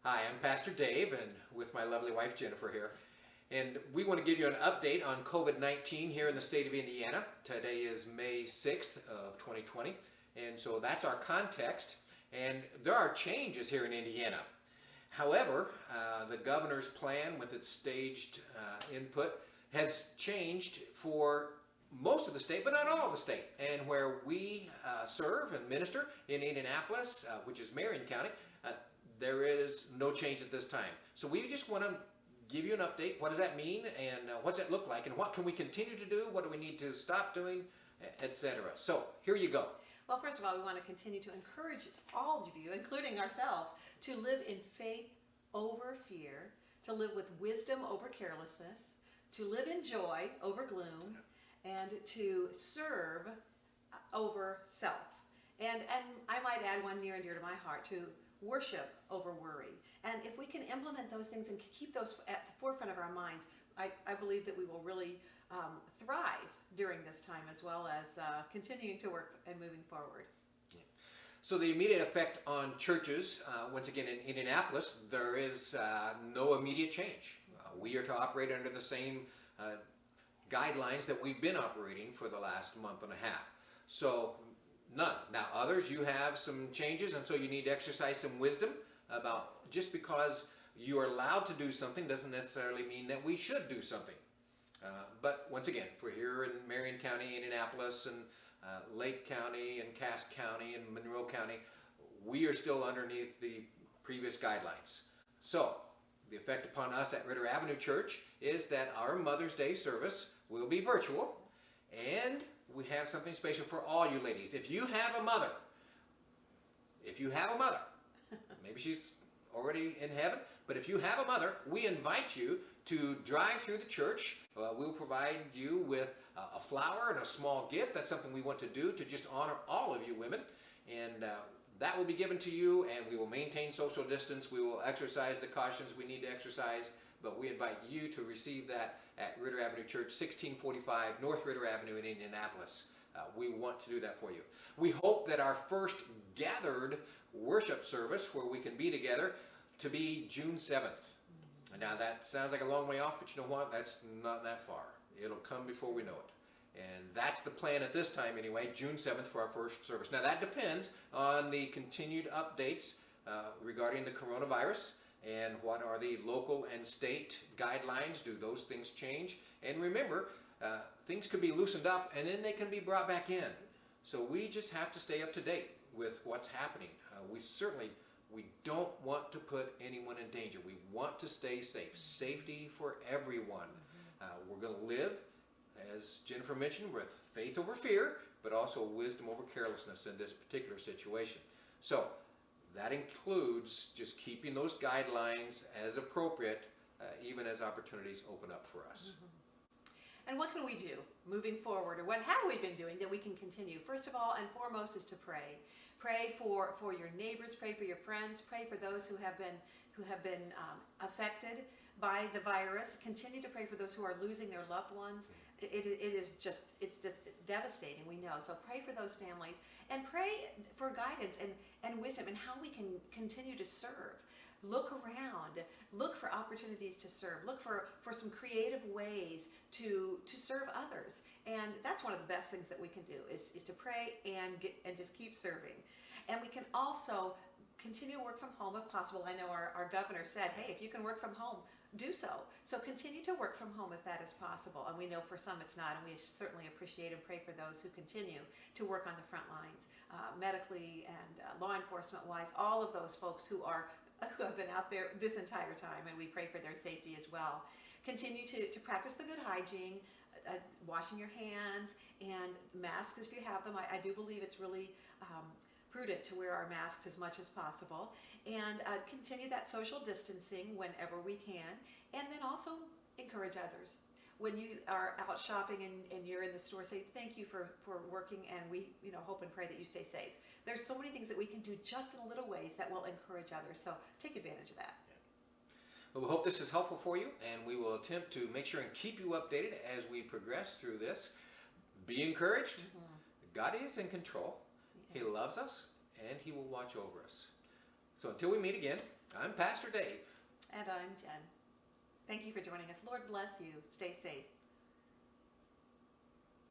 Hi, I'm Pastor Dave, and with my lovely wife Jennifer here. And we want to give you an update on COVID-19 here in the state of Indiana. Today is May 6th of 2020, and so that's our context. And there are changes here in Indiana. However, the governor's plan with its staged input has changed for most of the state, but not all of the state. And where we serve and minister in Indianapolis, which is Marion County, there is no change at this time. So we just want to give you an update. What does that mean, and what's it look like, and what can we continue to do? What do we need to stop doing, etc. So here you go. Well, first of all, we want to continue to encourage all of you, including ourselves, to live in faith over fear, to live with wisdom over carelessness, to live in joy over gloom, and to serve over self. And I might add one near and dear to my heart, to worship over worry. And if we can implement those things and keep those at the forefront of our minds, I believe that we will really thrive during this time, as well as continuing to work and moving forward. So the immediate effect on churches, once again in Indianapolis, there is no immediate change. We are to operate under the same guidelines that we've been operating for the last month and a half. So none. Now others, you have some changes, and so you need to exercise some wisdom about just because you are allowed to do something doesn't necessarily mean that we should do something. But once again, if we're here in Marion County, Indianapolis, and Lake County, and Cass County, and Monroe County, we are still underneath the previous guidelines. So the effect upon us at Ritter Avenue Church is that our Mother's Day service will be virtual, and we have something special for all you ladies. If you have a mother, maybe she's already in heaven, but if you have a mother, we invite you to drive through the church. We'll provide you with a flower and a small gift. That's something we want to do to just honor all of you women. And that will be given to you, and we will maintain social distance. We will exercise the cautions we need to exercise, but we invite you to receive that at Ritter Avenue Church, 1645 North Ritter Avenue in Indianapolis. We want to do that for you. We hope that our first gathered worship service where we can be together to be June 7th. Now that sounds like a long way off, but you know what? That's not that far. It'll come before we know it. And that's the plan at this time anyway, June 7th for our first service. Now that depends on the continued updates regarding the coronavirus and what are the local and state guidelines. Do those things change? And remember, things could be loosened up and then they can be brought back in. So we just have to stay up to date with what's happening. We don't want to put anyone in danger. We want to stay safe. Safety for everyone. We're going to live, as Jennifer mentioned, with faith over fear, but also wisdom over carelessness in this particular situation. So that includes just keeping those guidelines as appropriate, even as opportunities open up for us. And what can we do moving forward, or what have we been doing that we can continue? First of all and foremost is to pray. Pray for your neighbors, pray for your friends, pray for those who have been affected by the virus. Continue to pray for those who are losing their loved ones. It's just devastating, we know. So pray for those families, and pray for guidance and wisdom and how we can continue to serve. Look around, look for opportunities to serve, look for some creative ways to serve others. And that's one of the best things that we can do is to pray and just keep serving. And we can also continue to work from home if possible. I know our governor said, hey, if you can work from home, do so. So continue to work from home if that is possible. And we know for some it's not, and we certainly appreciate and pray for those who continue to work on the front lines, medically and law enforcement wise, all of those folks who have been out there this entire time, and we pray for their safety as well. Continue to practice the good hygiene, washing your hands, and masks if you have them. I do believe it's really prudent to wear our masks as much as possible, and continue that social distancing whenever we can, and then also encourage others. When you are out shopping and you're in the store, say thank you for working, and we hope and pray that you stay safe. There's so many things that we can do just in little ways that will encourage others, so take advantage of that. Well, we hope this is helpful for you, and we will attempt to make sure and keep you updated as we progress through this. Be encouraged. God is in control. Yes. He loves us, and He will watch over us. So until we meet again, I'm Pastor Dave. And I'm Jen. Thank you for joining us. Lord bless you. Stay safe.